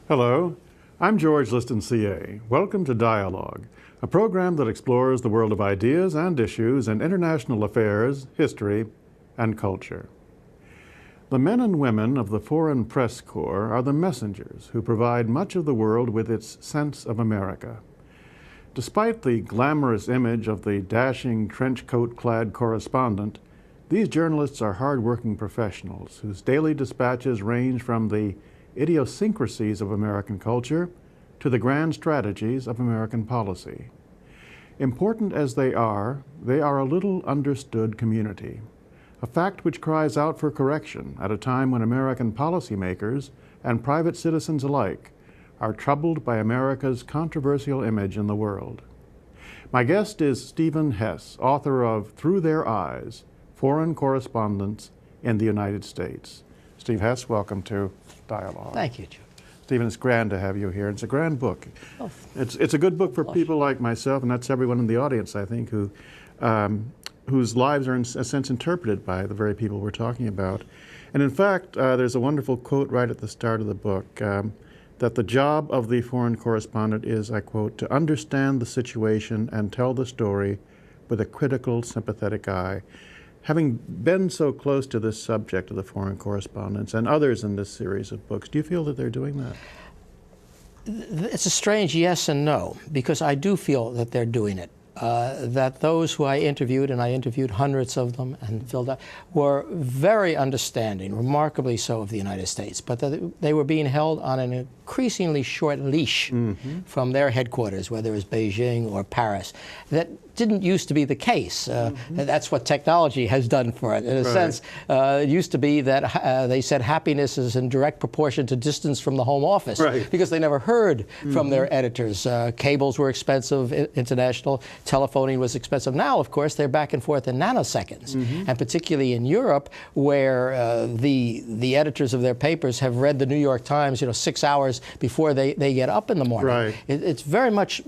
Hello, I'm George Liston, CA. Welcome to Dialogue, a program that explores the world of ideas and issues in international affairs, history, and culture. The men and women of the Foreign Press Corps are the messengers who provide much of the world with its sense of America. Despite the glamorous image of the dashing trench coat-clad correspondent, these journalists are hard-working professionals whose daily dispatches range from the idiosyncrasies of American culture to the grand strategies of American policy. Important as they are a little understood community, a fact which cries out for correction at a time when American policymakers and private citizens alike are troubled by America's controversial image in the world. My guest is Stephen Hess, author of Through Their Eyes, Foreign Correspondents in the United States. Steve Hess, welcome to Dialogue. Thank you, Joe. Stephen, it's grand to have you here. It's a grand book. Oh, it's a good book for people like myself, and that's everyone in the audience, I think, whose lives are in a sense interpreted by the very people we're talking about. And in fact, there's a wonderful quote right at the start of the book, that the job of the foreign correspondent is, I quote, to understand the situation and tell the story with a critical, sympathetic eye. Having been so close to this subject of the foreign correspondents and others in this series of books, do you feel that they're doing that? It's a strange yes and no, because I do feel that they're doing it. That those who I interviewed, and I interviewed hundreds of them and filled out, were very understanding, remarkably so, of the United States, but that they were being held on an increasingly short leash from their headquarters, whether it's Beijing or Paris. That didn't used to be the case. That's what technology has done for it. In a sense, it used to be that they said happiness is in direct proportion to distance from the home office, because they never heard from their editors. Cables were expensive, international telephoning was expensive. Now, of course, they're back and forth in nanoseconds, and particularly in Europe, where the editors of their papers have read the New York Times, 6 hours before they get up in the morning. It's very much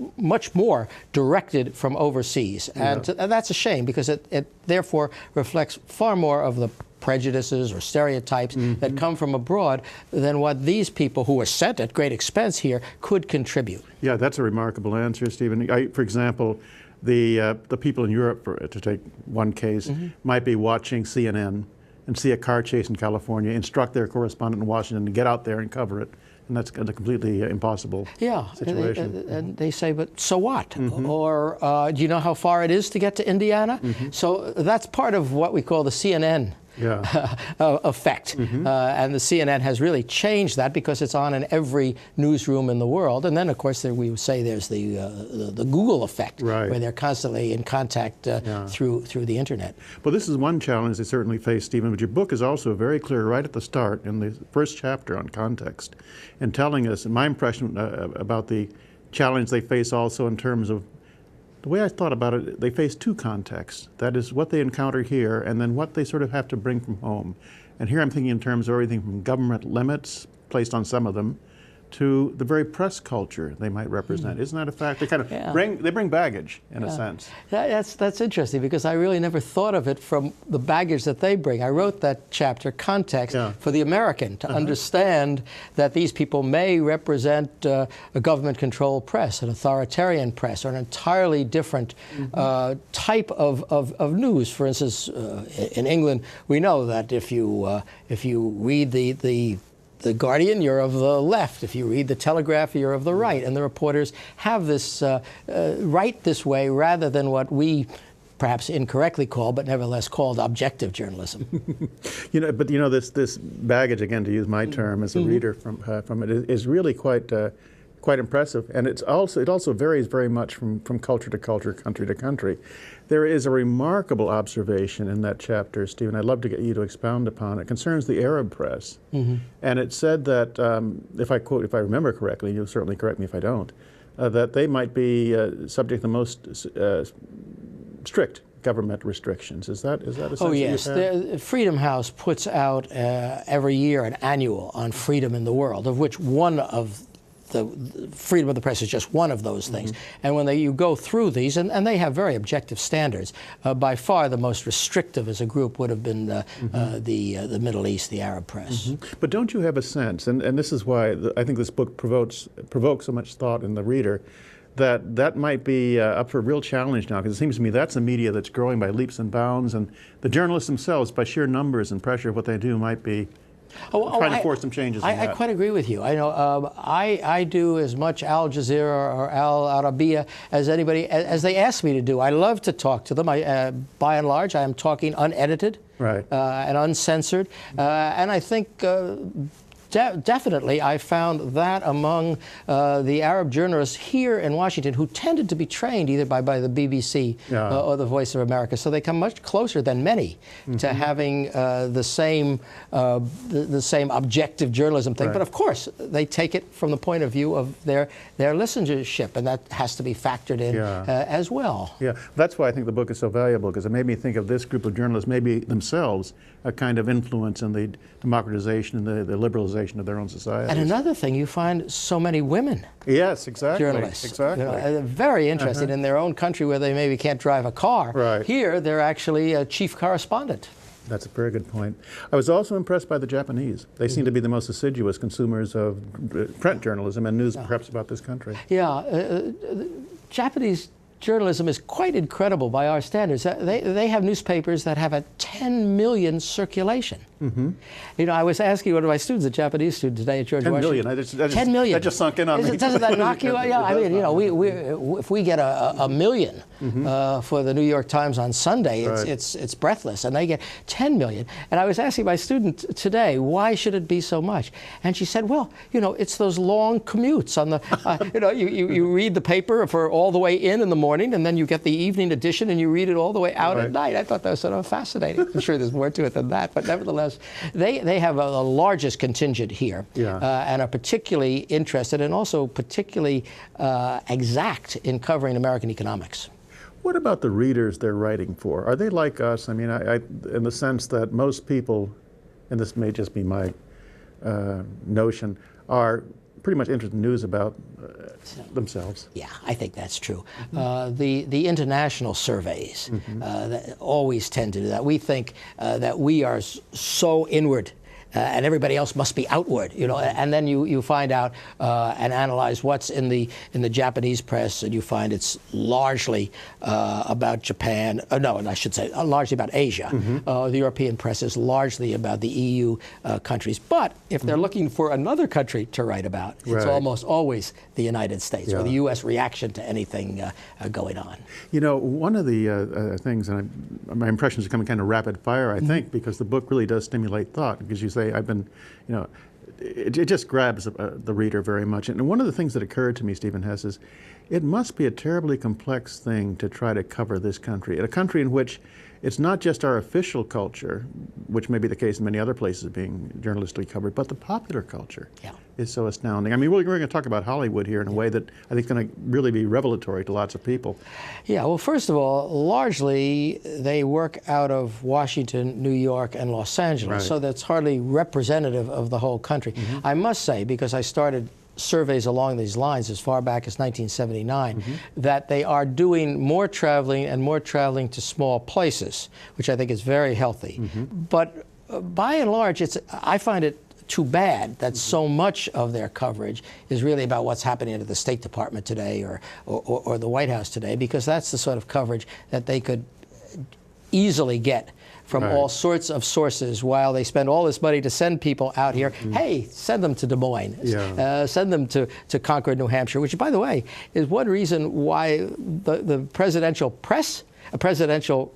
more directed from overseas. And that's a shame, because it therefore reflects far more of the prejudices or stereotypes that come from abroad than what these people who are sent at great expense here could contribute. Yeah, that's a remarkable answer, Stephen. For example, the people in Europe, to take one case, might be watching CNN and see a car chase in California, instruct their correspondent in Washington to get out there and cover it. And that's a completely impossible situation. And they say, but so what? Or do you know how far it is to get to Indiana? So that's part of what we call the CNN effect. And the CNN has really changed that, because it's on in every newsroom in the world. And then, of course, we would say there's the Google effect, where they're constantly in contact through the internet. Well, this is one challenge they certainly face, Stephen, but your book is also very clear right at the start in the first chapter on context, in telling us, in my impression, about the challenge they face also in terms of the way I thought about it. They face two contexts. That is what they encounter here, and then what they sort of have to bring from home. And here I'm thinking in terms of everything from government limits placed on some of them to the very press culture they might represent. Isn't that a fact? They kind of bring baggage, in a sense. That's interesting, because I really never thought of it from the baggage that they bring. I wrote that chapter, Context, for the American, to understand that these people may represent a government-controlled press, an authoritarian press, or an entirely different type of news. For instance, in England, we know that if you read the Guardian, you're of the left. If you read the Telegraph, you're of the right. And the reporters have this write this way, rather than what we perhaps incorrectly call, but nevertheless called, objective journalism. This baggage, again, to use my term as a reader from it, is really quite impressive, and it also varies very much from culture to culture, country to country. There is a remarkable observation in that chapter, Stephen. I'd love to get you to expound upon it. It concerns the Arab press, and it said that if I remember correctly, you'll certainly correct me if I don't, that they might be subject to the most strict government restrictions. Is that a sense? Oh, yes. The Freedom House puts out every year an annual on freedom in the world, of which one of the freedom of the press is just one of those things. And when you go through these, and they have very objective standards, by far the most restrictive as a group would have been the Middle East, the Arab press. But don't you have a sense, and this is why I think this book provokes so much thought in the reader, that might be up for a real challenge now, because it seems to me that's a media that's growing by leaps and bounds, and the journalists themselves, by sheer numbers and pressure of what they do, might be trying to force some changes. I quite agree with you. I know I do as much Al Jazeera or Al Arabiya as anybody, as they ask me to do. I love to talk to them. By and large, I am talking unedited, right, and uncensored, and I think definitely I found that among the Arab journalists here in Washington, who tended to be trained either by the BBC or the Voice of America, so they come much closer than many to having the same objective journalism thing. Right. But of course, they take it from the point of view of their listenership, and that has to be factored in as well. Yeah, that's why I think the book is so valuable, because it made me think of this group of journalists, maybe themselves, a kind of influence in the democratization and the liberalization of their own society. And another thing, you find so many women. Yes, exactly. Journalists. Exactly. You know, very interested in their own country where they maybe can't drive a car. Right. Here, they're actually a chief correspondent. That's a very good point. I was also impressed by the Japanese. They seem to be the most assiduous consumers of print journalism and news, perhaps, about this country. Yeah, Japanese journalism is quite incredible by our standards. They have newspapers that have a 10 million circulation. You know, I was asking one of my students, a Japanese student today at George 10 Washington. million. 10 million. That just sunk in on me. Doesn't that knock you out? Yeah, I mean, you know, if we get a million for the New York Times on Sunday, it's breathless, and they get 10 million. And I was asking my student today, why should it be so much? And she said, well, you know, it's those long commutes on the, you know, you read the paper for all the way in the morning, and then you get the evening edition, and you read it all the way out at night. I thought that was sort of fascinating. I'm sure there's more to it than that, but nevertheless, they have the largest contingent here, and are particularly interested and also particularly exact in covering American economics. What about the readers they're writing for? Are they like us? I mean, in the sense that most people, and this may just be my notion, are pretty much interested in news about themselves. Yeah, I think that's true. The international surveys that always tend to do that. We think that we are so inward and everybody else must be outward, you know. And then you find out and analyze what's in the Japanese press, and you find it's largely about Japan. No, I should say largely about Asia. The European press is largely about the EU countries. But if they're looking for another country to write about, it's almost always the United States or the U.S. reaction to anything going on. You know, one of the things, and my impressions are coming kind of rapid fire, I think, because the book really does stimulate thought. Because you say, I've been, you know, it just grabs the reader very much. And one of the things that occurred to me, Stephen Hess, is it must be a terribly complex thing to try to cover this country. A country in which it's not just our official culture, which may be the case in many other places being journalistically covered, but the popular culture is so astounding. I mean, we're going to talk about Hollywood here in a way that I think is going to really be revelatory to lots of people. Yeah, well, first of all, largely they work out of Washington, New York, and Los Angeles, so that's hardly representative of the whole country. I must say, because I started surveys along these lines as far back as 1979, that they are doing more traveling and more traveling to small places, which I think is very healthy. But by and large, I find it too bad that so much of their coverage is really about what's happening at the State Department today or the White House today, because that's the sort of coverage that they could easily get from all sorts of sources, while they spend all this money to send people out here. Hey, send them to Des Moines, send them to Concord, New Hampshire, which, by the way, is one reason why the presidential press, a presidential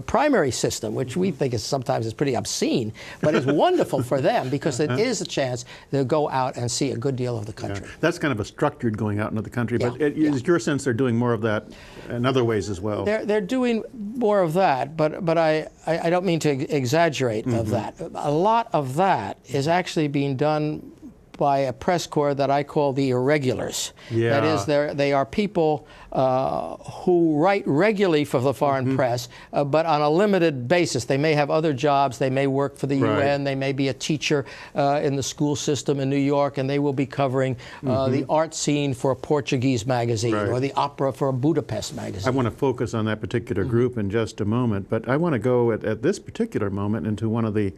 primary system, which we think is sometimes pretty obscene, but is wonderful for them, because it is a chance to go out and see a good deal of the country. That's kind of a structured going out into the country, but is your sense they're doing more of that in other ways as well? They're doing more of that, but I don't mean to exaggerate of that. A lot of that is actually being done by a press corps that I call the Irregulars. Yeah. That is, they are people who write regularly for the foreign press, but on a limited basis. They may have other jobs. They may work for the UN. They may be a teacher in the school system in New York, and they will be covering the art scene for a Portuguese magazine or the opera for a Budapest magazine. I want to focus on that particular group in just a moment, but I want to go at this particular moment into one of the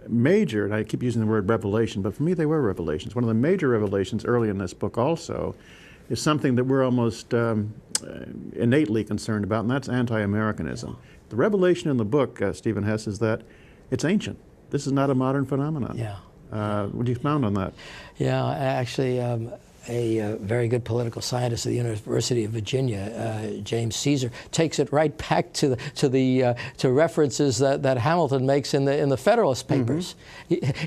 major, and I keep using the word revelation, but for me they were revelations. One of the major revelations early in this book also is something that we're almost innately concerned about, and that's anti-Americanism. The revelation in the book, Stephen Hess, is that it's ancient. This is not a modern phenomenon. Would you expound on that? Yeah, actually, a very good political scientist at the University of Virginia, James Caesar, takes it right back to references that Hamilton makes in the Federalist Papers.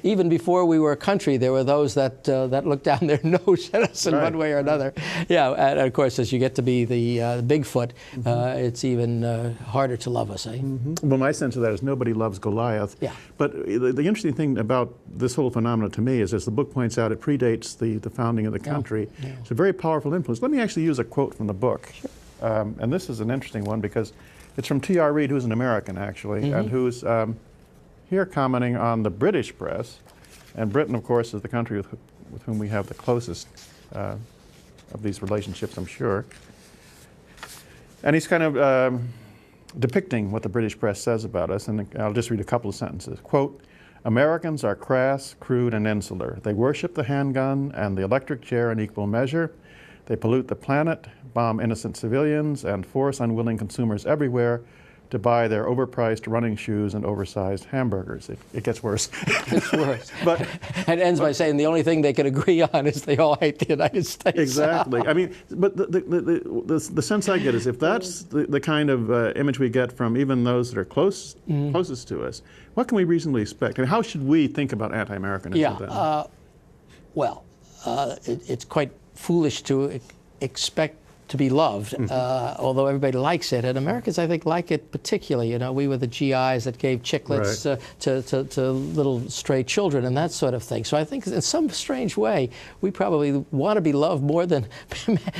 Even before we were a country, there were those that looked down their nose at us in one way or another. Yeah, and of course, as you get to be the Bigfoot, it's even harder to love us. Well, my sense of that is nobody loves Goliath. Yeah. But the interesting thing about this whole phenomenon to me is, as the book points out, it predates the founding of the country. It's a very powerful influence. Let me actually use a quote from the book. And this is an interesting one because it's from T.R. Reid, who's an American, actually, and who's here commenting on the British press. And Britain, of course, is the country with whom we have the closest of these relationships, I'm sure. And he's kind of depicting what the British press says about us, and I'll just read a couple of sentences. Quote, "Americans are crass, crude, and insular. They worship the handgun and the electric chair in equal measure. They pollute the planet, bomb innocent civilians, and force unwilling consumers everywhere to buy their overpriced running shoes and oversized hamburgers." It gets worse. It's worse. But it ends by saying the only thing they can agree on is they all hate the United States. Exactly. I mean, but the sense I get is if that's the kind of image we get from even those that are closest to us, what can we reasonably expect? And how should we think about anti-Americanism then? Well, it's quite foolish to expect to be loved, although everybody likes it. And Americans, I think, like it particularly. You know, we were the GIs that gave chiclets to little stray children and that sort of thing. So I think in some strange way, we probably want to be loved more than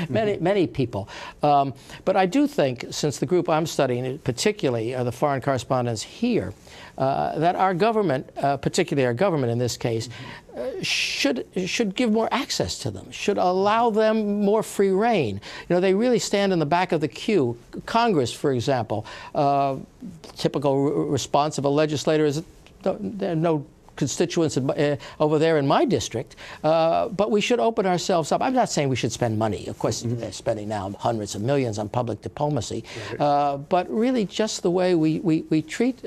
many people. But I do think, since the group I'm studying, particularly the foreign correspondents here, that our government, particularly our government in this case, should give more access to them, should allow them more free rein. You know, they really stand in the back of the queue. Congress, for example, typical response of a legislator is there are no constituents over there in my district, but we should open ourselves up. I'm not saying we should spend money. Of course, they're spending now hundreds of millions on public diplomacy, but really just the way we treat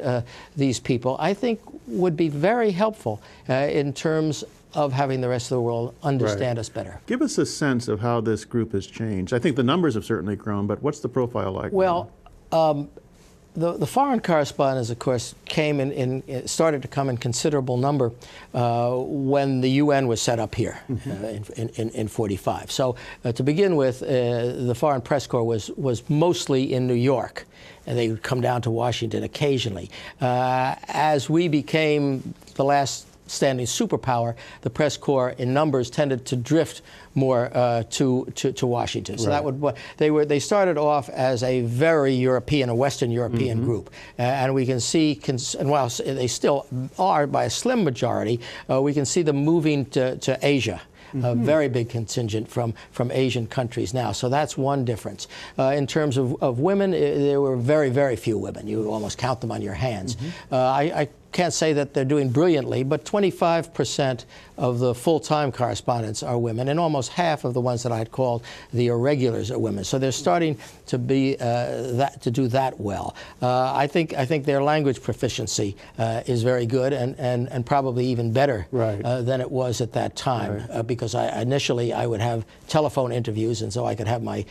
these people, I think, would be very helpful in terms of having the rest of the world understand us better. Give us a sense of how this group has changed. I think the numbers have certainly grown, but what's the profile like? Well, the foreign correspondents, of course, came started to come in considerable number when the UN was set up here in 45. So to begin with, the Foreign Press Corps was mostly in New York, and they would come down to Washington occasionally. As we became the last standing superpower, the press corps in numbers tended to drift more to Washington. So that would they started off as a very European, a Western European group, and we can see, and while they still are by a slim majority, we can see them moving to Asia. A very big contingent from Asian countries now. So that's one difference. In terms of women, there were very, very few women. You would almost count them on your hands. I can't say that they're doing brilliantly, but 25% of the full-time correspondents are women, and almost half of the ones that I'd called the irregulars are women. So they're starting to be to do that well. I think their language proficiency is very good, and probably even better than it was at that time, because initially I would have telephone interviews, and so I could have my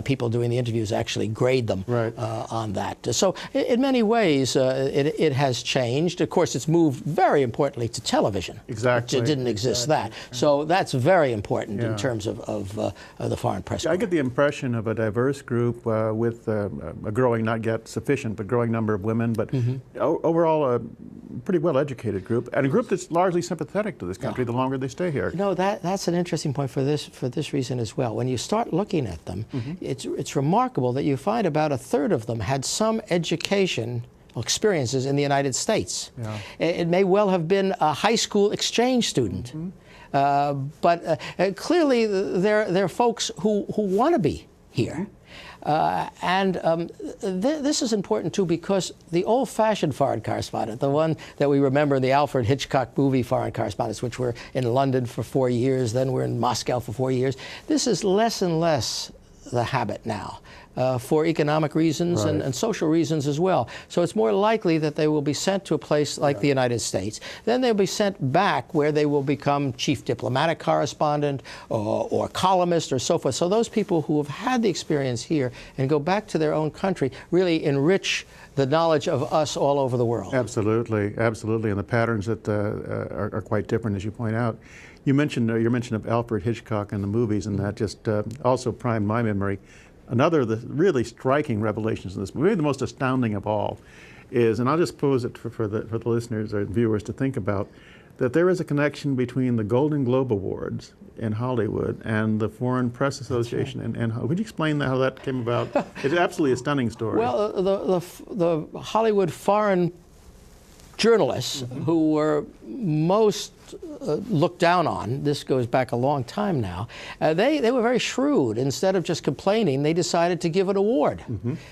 people doing the interviews actually grade them on that. So in many ways, it has changed. changed. Of course, it's moved very importantly to television. Exactly. It didn't exist that. So that's very important in terms of the foreign press. I get the impression of a diverse group with a growing, not yet sufficient, but growing number of women, but overall a pretty well-educated group, and a group that's largely sympathetic to this country the longer they stay here. No, that's an interesting point for this reason as well. When you start looking at them, it's remarkable that you find about a third of them had some education experiences in the United States. Yeah. It may well have been a high school exchange student, but clearly they're folks who want to be here. This is important too, because the old-fashioned foreign correspondent, the one that we remember in the Alfred Hitchcock movie Foreign Correspondents, which were in London for 4 years, then we're in Moscow for 4 years, this is less and less the habit now. For economic reasons and social reasons as well. So it's more likely that they will be sent to a place like the United States. Then they'll be sent back where they will become chief diplomatic correspondent or columnist or so forth. So those people who have had the experience here and go back to their own country really enrich the knowledge of us all over the world. Absolutely, absolutely, and the patterns that are quite different, as you point out. You mentioned your mention of Alfred Hitchcock and the movies, and that just also primed my memory. Another of the really striking revelations in this movie, maybe the most astounding of all, is, and I'll just pose it for the listeners or viewers to think about, that there is a connection between the Golden Globe Awards in Hollywood and the Foreign Press Association. Right. And would you explain how that came about? It's absolutely a stunning story. Well, the Hollywood foreign journalists who were most looked down on, this goes back a long time now, they were very shrewd. Instead of just complaining, they decided to give an award.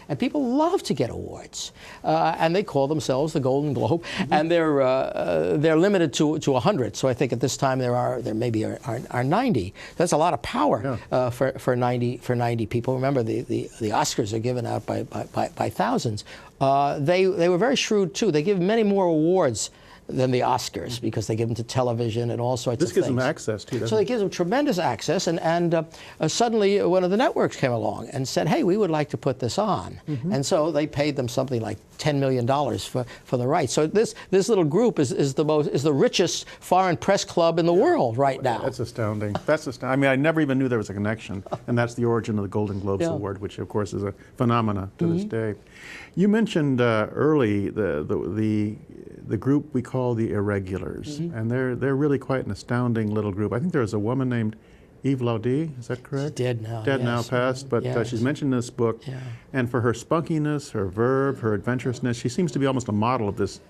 And people love to get awards. And they call themselves the Golden Globe. And they're limited to 100. So I think at this time there maybe are 90. That's a lot of power for 90 people. Remember, the Oscars are given out by thousands. They were very shrewd too. They give many more awards than the Oscars, because they give them to television and all sorts of things. This gives them access too, doesn't it? So it gives them tremendous access, and suddenly one of the networks came along and said, hey, we would like to put this on. And so they paid them something like $10 million for the rights. So this little group is the richest foreign press club in the world right now. That's astounding. That's astounding. I mean, I never even knew there was a connection, and that's the origin of the Golden Globes Award, which of course is a phenomena to this day. You mentioned early the group we call the Irregulars, and they're really quite an astounding little group. I think there was a woman named Eve Laudie, is that correct? She's dead now. Dead now, passed, but she's mentioned in this book. And for her spunkiness, her verve, her adventurousness, she seems to be almost a model of this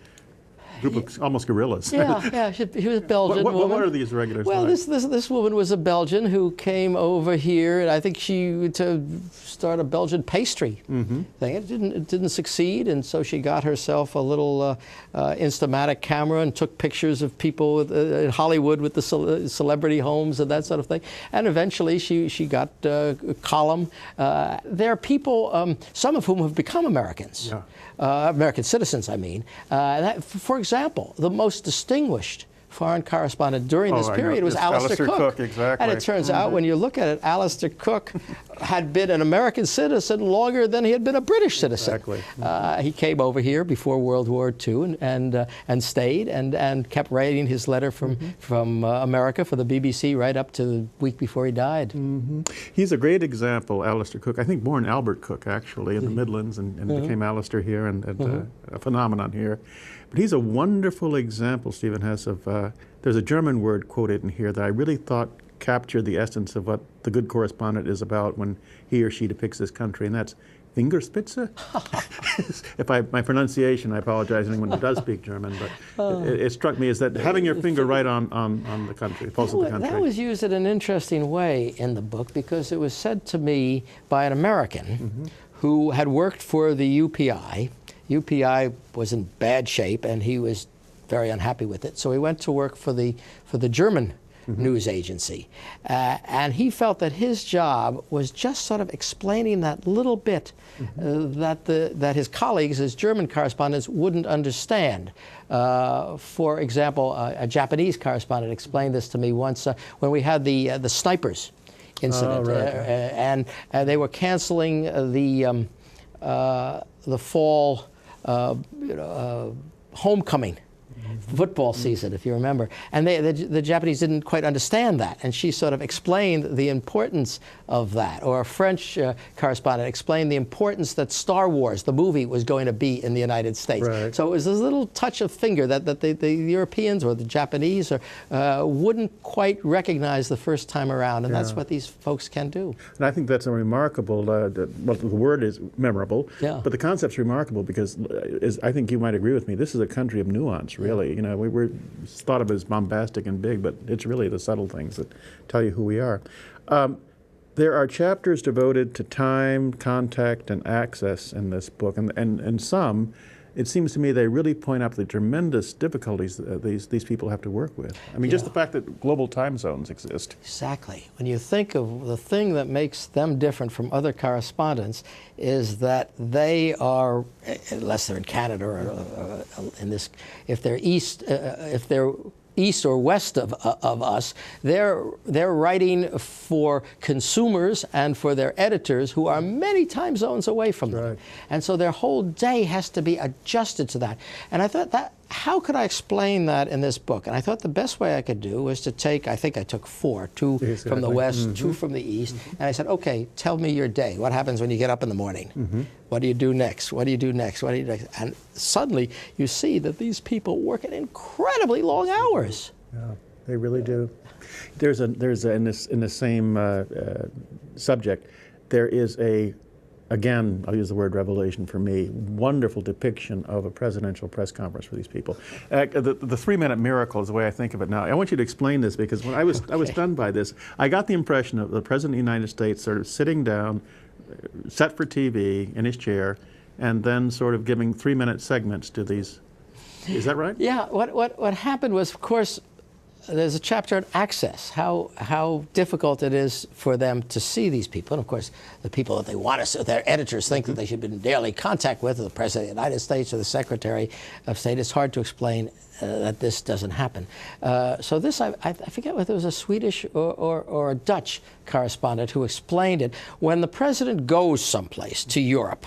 group of almost guerrillas. She was a Belgian woman. What are these Irregulars Well, like? this woman was a Belgian who came over here, and I think to start a Belgian pastry thing. It didn't succeed, and so she got herself a little Instamatic camera and took pictures of people in Hollywood with the celebrity homes and that sort of thing. And eventually she got a column. There are people, some of whom have become Americans. American citizens, I mean. For example, the most distinguished foreign correspondent during this period was Alistair Cooke. Exactly. And it turns out, when you look at it, Alistair Cooke had been an American citizen longer than he had been a British citizen. Exactly. He came over here before World War II and stayed and kept writing his letter from America for the BBC right up to the week before he died. He's a great example, Alistair Cooke. I think born Albert Cooke, actually, in the Midlands, and became Alistair here, and a phenomenon here. But he's a wonderful example, Stephen Hess, of, there's a German word quoted in here that I really thought captured the essence of what the Good Correspondent is about when he or she depicts this country, and that's Fingerspitze. My pronunciation, I apologize to anyone who does speak German, but it struck me as that having your finger right on the country, the pulse of the country. That was used in an interesting way in the book, because it was said to me by an American who had worked for the UPI. UPI was in bad shape, and he was very unhappy with it. So he went to work for the German news agency. And he felt that his job was just sort of explaining that little bit that his colleagues, his German correspondents, wouldn't understand. For example, a Japanese correspondent explained this to me once when we had the snipers incident. And they were canceling the fall homecoming football season, if you remember. And the Japanese didn't quite understand that. And she sort of explained the importance of that. Or a French correspondent explained the importance that Star Wars, the movie, was going to be in the United States. Right. So it was this little touch of finger that the Europeans or the Japanese wouldn't quite recognize the first time around. And that's what these folks can do. And I think that's a remarkable, well, the word is memorable, but the concept's remarkable because, I think you might agree with me, this is a country of nuance, really. You know, we're thought of as bombastic and big, but it's really the subtle things that tell you who we are. There are chapters devoted to time, contact, and access in this book, and some, it seems to me, they really point out the tremendous difficulties these people have to work with. I mean, just the fact that global time zones exist. Exactly. When you think of the thing that makes them different from other correspondents is that they are, unless they're in Canada or in this, if they're east or west of us, they're writing for consumers and for their editors who are many time zones away from them. Right. And so their whole day has to be adjusted to that. And I thought how could I explain that in this book? And I thought the best way I could do was to take, I think I took 4, 2 from the west, 2 from the east, and I said, okay, tell me your day. What happens when you get up in the morning? What do you do next? What do you do next? What do you do next? And suddenly you see that these people work at incredibly long hours. Yeah, they really do. There's in the same subject, there is again, I'll use the word revelation for me, wonderful depiction of a presidential press conference for these people. The 3-minute miracle is the way I think of it now. I want you to explain this because when I was stunned by this, I got the impression of the President of the United States sort of sitting down, set for TV in his chair, and then sort of giving 3-minute segments to these. Is that right? Yeah. What happened was, of course, there's a chapter on access, how difficult it is for them to see these people. And of course, the people that they want to see, their editors think that they should be in daily contact with, the President of the United States or the Secretary of State. It's hard to explain that this doesn't happen. So this, I forget whether it was a Swedish or a Dutch correspondent who explained it. When the President goes someplace to Europe,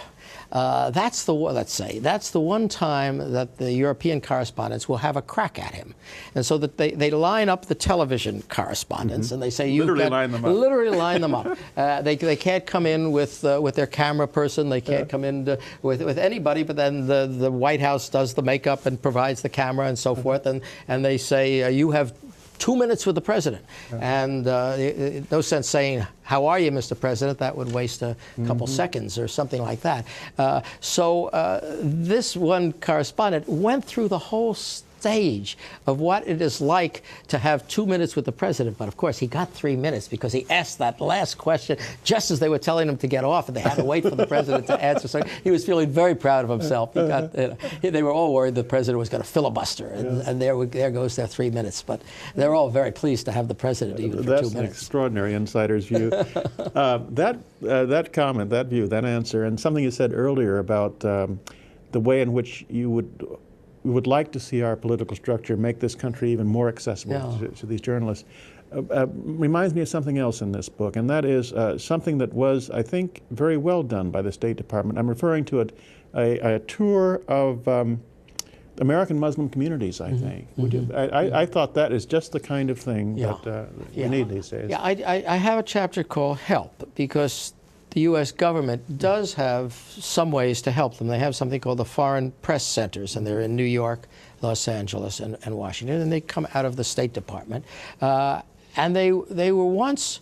that's the one time that the European correspondents will have a crack at him, and so that they line up the television correspondents and they say literally line them up. They can't come in with their camera person. They can't come in with anybody. But then the White House does the makeup and provides the camera and so forth, and they say you have 2 minutes with the President. And no sense saying, how are you, Mr. President? That would waste a couple seconds or something like that. So this one correspondent went through the whole stage of what it is like to have 2 minutes with the President. But of course, he got 3 minutes because he asked that last question just as they were telling him to get off, and they had to wait for the President to answer. So he was feeling very proud of himself. He got, they were all worried the President was going to filibuster, and there goes their 3 minutes. But they're all very pleased to have the President even for 2 minutes. That's an extraordinary insider's view. That comment, that view, that answer, and something you said earlier about the way in which we would like to see our political structure make this country even more accessible to these journalists. Reminds me of something else in this book, and that is something that was, I think, very well done by the State Department. I'm referring to a tour of American Muslim communities, I think. I thought that is just the kind of thing that we need these days. Yeah, I have a chapter called Help, because the U.S. government does have some ways to help them. They have something called the Foreign Press Centers, and they're in New York, Los Angeles, and Washington, and they come out of the State Department. And they were once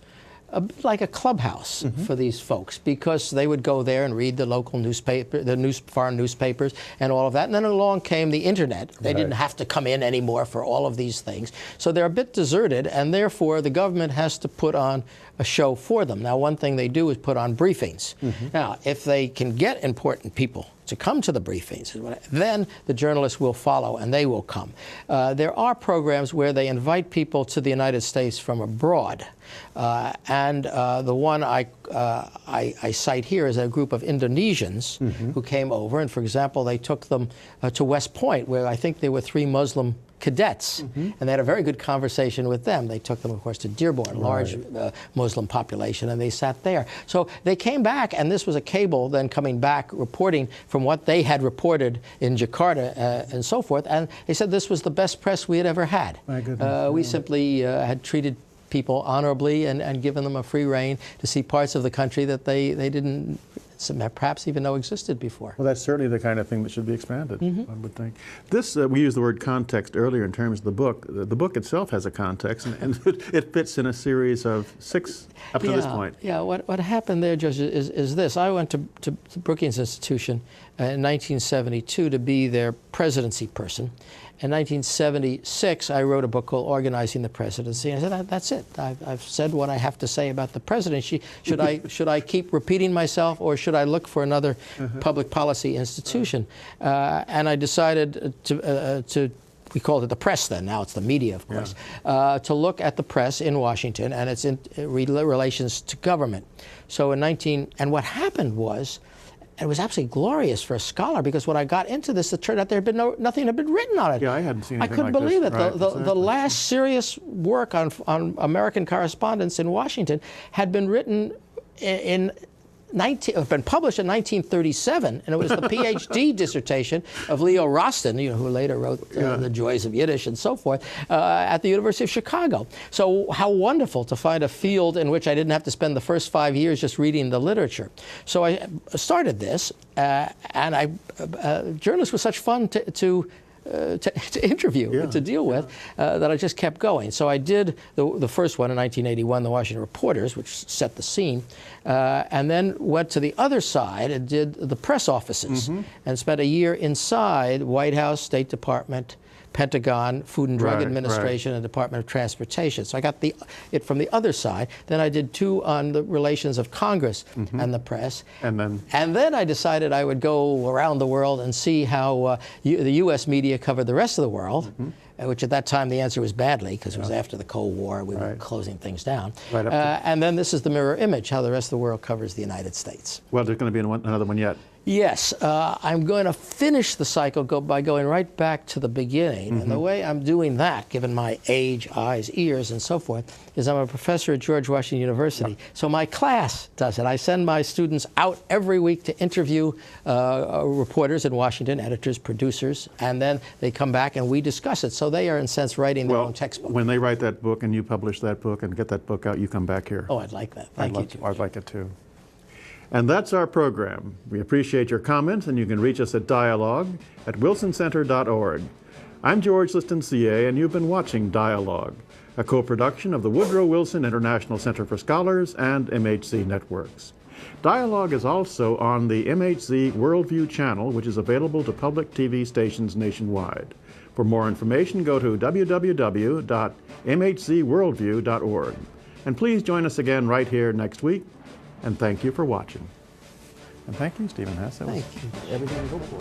like a clubhouse for these folks, because they would go there and read the local newspaper, foreign newspapers and all of that. And then along came the internet. They didn't have to come in anymore for all of these things. So they're a bit deserted, and therefore the government has to put on a show for them. Now, one thing they do is put on briefings. Now, if they can get important people to come to the briefings, then the journalists will follow and they will come. There are programs where they invite people to the United States from abroad. And the one I cite here is a group of Indonesians who came over, and for example, they took them to West Point, where I think there were 3 Muslim cadets, and they had a very good conversation with them. They took them, of course, to Dearborn, large Muslim population, and they sat there. So they came back, and this was a cable then coming back reporting from what they had reported in Jakarta and so forth, and they said this was the best press we had ever had. My goodness. We simply had treated people honorably and given them a free rein to see parts of the country that they didn't perhaps even know existed before. Well, that's certainly the kind of thing that should be expanded, I would think. This, we used the word context earlier in terms of the book. The book itself has a context, and it fits in a series of 6 up to this point. Yeah, what happened there, Judge, is this. I went to Brookings Institution in 1972 to be their presidency person. In 1976, I wrote a book called Organizing the Presidency. And I said, that's it. I've said what I have to say about the presidency. Should I keep repeating myself, or should I look for another public policy institution? And I decided to we called it the press then, now it's the media, of course, to look at the press in Washington and its relations to government. So and what happened was, it was absolutely glorious for a scholar, because when I got into this, it turned out there had been nothing had been written on it. Yeah, I hadn't seen anything I couldn't like believe this. it. Right, The last serious work on American correspondence in Washington had been written been published in 1937, and it was the PhD dissertation of Leo Rosten, who later wrote The Joys of Yiddish and so forth, at the University of Chicago. So how wonderful to find a field in which I didn't have to spend the first 5 years just reading the literature. So I started this, and journalists were such fun to interview, to deal with, that I just kept going. So I did the first one in 1981, the Washington Reporters, which set the scene, and then went to the other side and did the press offices, and spent a year inside White House, State Department, Pentagon, Food and Drug Administration, and Department of Transportation. So I got it from the other side. Then I did 2 on the relations of Congress and the press. And then I decided I would go around the world and see how the U.S. media covered the rest of the world, which at that time the answer was badly, because it was after the Cold War. We were closing things down. And then this is the mirror image, how the rest of the world covers the United States. Well, there's going to be another one yet. Yes, I'm going to finish the cycle by going right back to the beginning. And the way I'm doing that, given my age, eyes, ears, and so forth, is I'm a professor at George Washington University. So my class does it. I send my students out every week to interview reporters in Washington, editors, producers, and then they come back and we discuss it. So they are, in a sense, writing their own textbook. When they write that book and you publish that book and get that book out, you come back here. Oh, I'd like that. Thank you, George. I'd like it too. And that's our program. We appreciate your comments, and you can reach us at dialogue@wilsoncenter.org. I'm George Liston, CA, and you've been watching Dialogue, a co-production of the Woodrow Wilson International Center for Scholars and MHC Networks. Dialogue is also on the MHC Worldview channel, which is available to public TV stations nationwide. For more information, go to www.mhcworldview.org. And please join us again right here next week. And thank you for watching. And thank you, Stephen Hess. Thank you. Everything to go for.